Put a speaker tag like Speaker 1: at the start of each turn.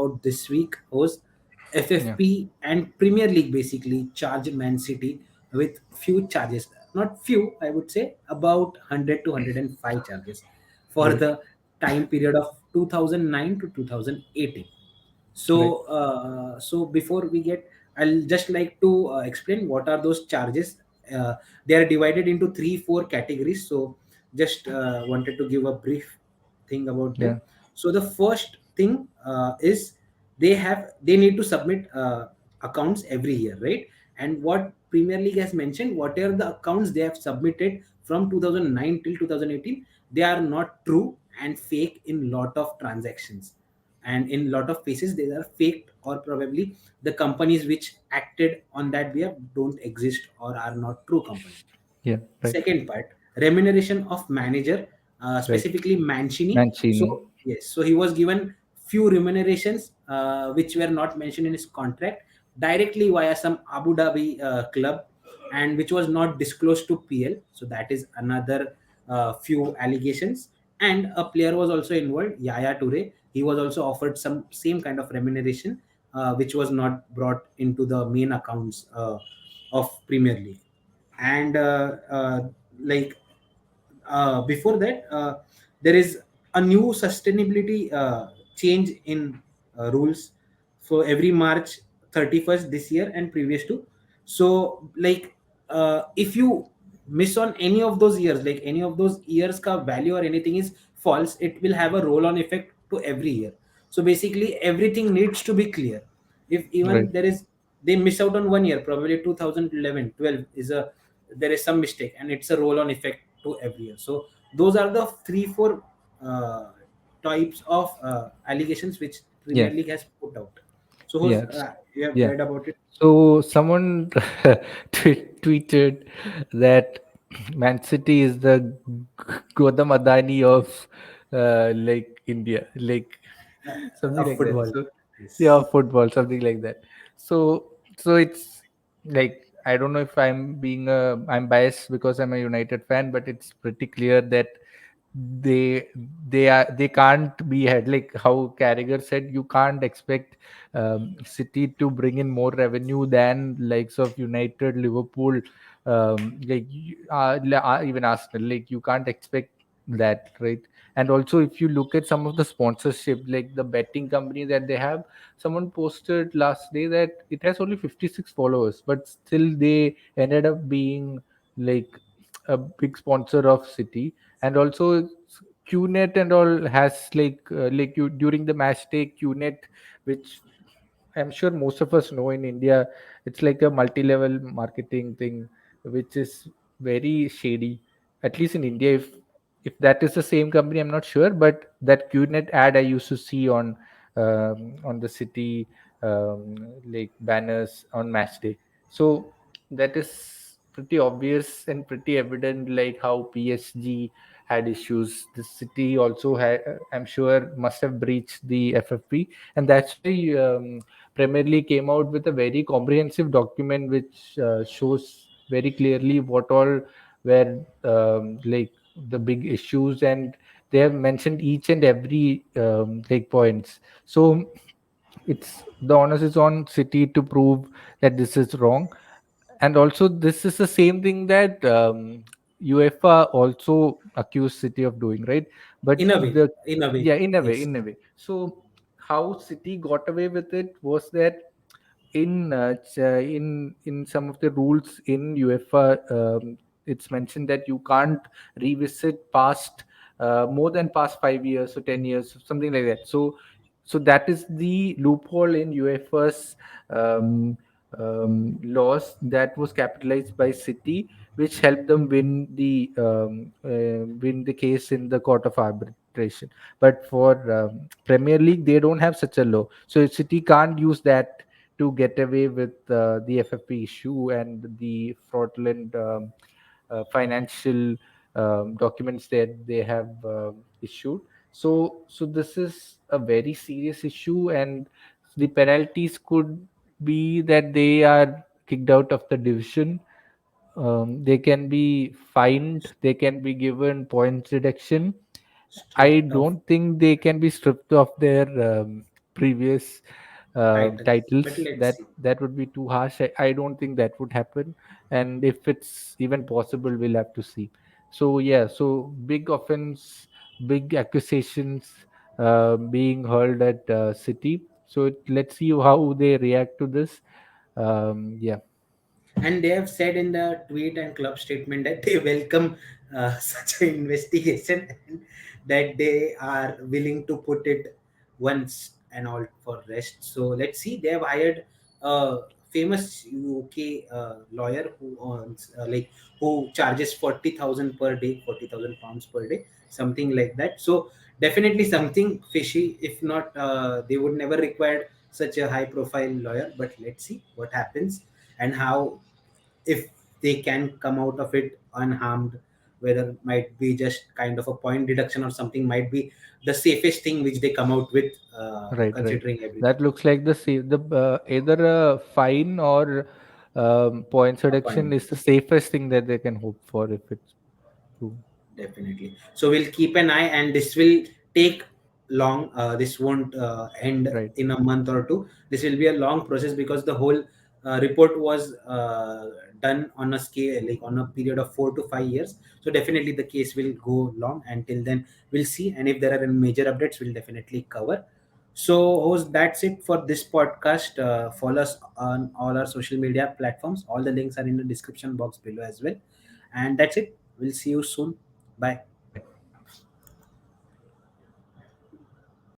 Speaker 1: about this week was
Speaker 2: Yeah.
Speaker 1: FFP and Premier League basically charged Man City with few charges. Not few, I would say about 100 to 105 charges for
Speaker 2: Right.
Speaker 1: the time period of 2009 to 2018.
Speaker 2: Right.
Speaker 1: So before we get, I'll just like to explain what are those charges. They are divided into three, four categories. So just wanted to give a brief thing about them.
Speaker 2: Yeah.
Speaker 1: So the first thing is they need to submit accounts every year, right? And what Premier League has mentioned, whatever the accounts they have submitted from 2009 till 2018, they are not true and fake in lot of transactions, and in lot of cases they are faked, or probably the companies which acted on that behalf don't exist or are not true company.
Speaker 2: Yeah. Right.
Speaker 1: Second part, remuneration of manager,
Speaker 2: Right.
Speaker 1: specifically Mancini.
Speaker 2: Mancini.
Speaker 1: So yes, so he was given few remunerations which were not mentioned in his contract directly via some Abu Dhabi club, and which was not disclosed to PL. So that is another few allegations. And a player was also involved, Yaya Toure. He was also offered some same kind of remuneration, which was not brought into the main accounts of Premier League. And like before that, there is a new sustainability change in rules for every March 31st this year and previous to. So like if you miss on any of those years, like any of those years ka value or anything is false, it will have a roll on effect to every year. So basically everything needs to be clear. If
Speaker 2: Right.
Speaker 1: even there is, they miss out on one year, probably 2011 12 is a, there is some mistake and it's a roll on effect to every year. So those are the three four uh, types of allegations which Premier
Speaker 2: Yeah.
Speaker 1: League has put out. So who's
Speaker 2: Yeah.
Speaker 1: you have
Speaker 2: Yeah.
Speaker 1: read about it?
Speaker 2: So someone tweeted that Man City is the Gautam Adani of like India, like something
Speaker 1: Of
Speaker 2: like that.
Speaker 1: football.
Speaker 2: So yeah,
Speaker 1: Yes.
Speaker 2: football, something like that. So it's like I don't know if I'm biased because I'm a United fan, but it's pretty clear that they they can't be had, like how Carragher said, you can't expect City to bring in more revenue than likes of United, Liverpool, even Arsenal. Like you can't expect that, right? And also, if you look at some of the sponsorship, like the betting company that they have, someone posted last day that it has only 56 followers, but still they ended up being like a big sponsor of City. And also QNet and all has like you during the match day QNet, which I'm sure most of us know in India, it's like a multi-level marketing thing, which is very shady. At least in India, if that is the same company, I'm not sure. But that QNet ad I used to see on the City like banners on match day. So that is pretty obvious and pretty evident, like how PSG had issues. The City also had, I'm sure, must have breached the FFP, and that's why. Premier League came out with a very comprehensive document which shows very clearly what all were like the big issues, and they have mentioned each and every like points. So it's the onus is on City to prove that this is wrong. And also this is the same thing that UEFA also accused City of doing, right? But
Speaker 1: In a way,
Speaker 2: the
Speaker 1: in a way,
Speaker 2: yeah, in a way,
Speaker 1: yes.
Speaker 2: in a way. So how City got away with it was that in some of the rules in UEFA, it's mentioned that you can't revisit past more than past 5 years or 10 years, something like that. So that is the loophole in UEFA's um, laws that was capitalized by City, which helped them win the case in the court of arbitration. But for Premier League, they don't have such a law, so City can't use that to get away with the FFP issue and the fraudulent financial documents that they have issued. So this is a very serious issue, and the penalties could be that they are kicked out of the division. They can be fined. They can be given points deduction. I
Speaker 1: Stripped of.
Speaker 2: don't think they can be stripped of their previous
Speaker 1: titles. But
Speaker 2: titles.
Speaker 1: let's
Speaker 2: That
Speaker 1: see.
Speaker 2: that would be too harsh. I don't think that would happen, and if it's even possible, we'll have to see. So yeah, so big offense, big accusations being hurled at City. So let's see how they react to this. Yeah,
Speaker 1: And they have said in the tweet and club statement that they welcome such an investigation, and that they are willing to put it once and all for rest. So let's see. They have hired a famous UK lawyer who owns who charges 40,000 per day, 40,000 pounds per day, something like that. So definitely something fishy. If not, they would never require such a high profile lawyer. But let's see what happens and how, if they can come out of it unharmed, whether might be just kind of a point deduction or something, might be the safest thing which they come out with,
Speaker 2: right, right.
Speaker 1: considering everything.
Speaker 2: That looks like the either a fine or points
Speaker 1: A
Speaker 2: reduction
Speaker 1: point.
Speaker 2: is the safest thing that they can hope for if it's true.
Speaker 1: Definitely. So we'll keep an eye, and this will take long. This won't end
Speaker 2: Right,
Speaker 1: in a month or two. This will be a long process because the whole report was done on a scale, like on a period of 4 to 5 years. So definitely the case will go long. Until then, we'll see. And if there are any major updates, we'll definitely cover. So, host, that's it for this podcast. Follow us on all our social media platforms. All the links are in the description box below as well. And that's it. We'll see you soon. Bye.